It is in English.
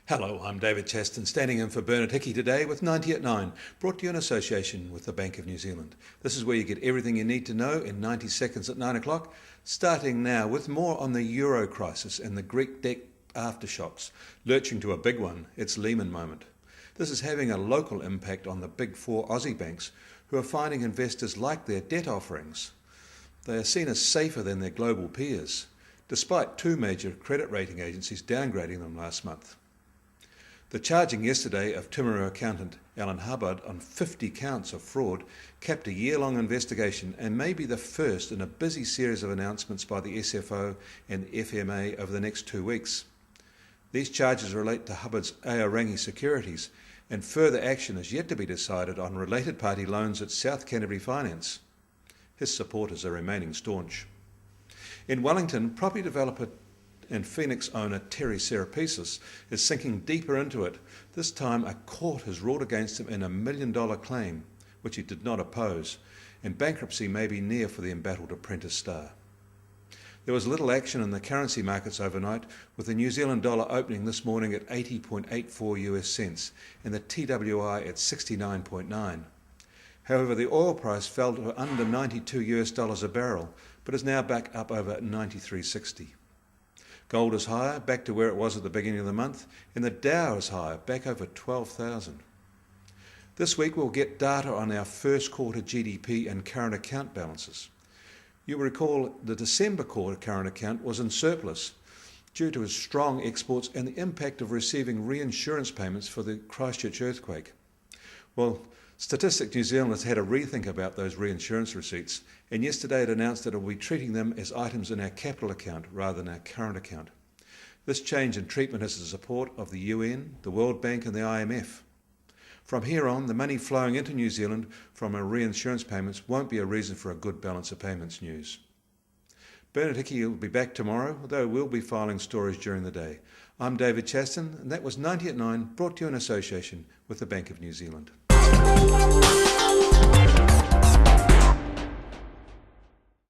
Hello, I'm David Chaston, standing in for Bernard Hickey today with 90 at 9, brought to you in association with the Bank of New Zealand. This is where you get everything you need to know in 90 seconds at 9 o'clock, starting now with more on the euro crisis and the Greek debt aftershocks. Lurching to a big one, it's Lehman moment. This is having a local impact on the big four Aussie banks, who are finding investors like their debt offerings. They are seen as safer than their global peers, despite two major credit rating agencies downgrading them last month. The charging yesterday of Timaru accountant Alan Hubbard on 50 counts of fraud capped a year-long investigation and may be the first in a busy series of announcements by the SFO and the FMA over the next 2 weeks. These charges relate to Hubbard's Aorangi Securities, and further action is yet to be decided on related party loans at South Canterbury Finance. His supporters are remaining staunch. In Wellington, property developer and Phoenix owner Terry Serapisis is sinking deeper into it. This time a court has ruled against him in $1 million claim, which he did not oppose, and bankruptcy may be near for the embattled apprentice star. There was little action in the currency markets overnight, with the New Zealand dollar opening this morning at 80.84 US cents and the TWI at 69.9. However, the oil price fell to under $92 US a barrel, but is now back up over 93.60. Gold is higher, back to where it was at the beginning of the month, and the Dow is higher, back over 12,000. This week we'll get data on our first quarter GDP and current account balances. You'll recall the December quarter current account was in surplus due to its strong exports and the impact of receiving reinsurance payments for the Christchurch earthquake. Well, Statistics New Zealand has had a rethink about those reinsurance receipts, and yesterday it announced that it will be treating them as items in our capital account rather than our current account. This change in treatment has the support of the UN, the World Bank and the IMF. From here on, the money flowing into New Zealand from our reinsurance payments won't be a reason for a good balance of payments news. Bernard Hickey will be back tomorrow, although we'll be filing stories during the day. I'm David Chaston, and that was 90 at 9, brought to you in association with the Bank of New Zealand.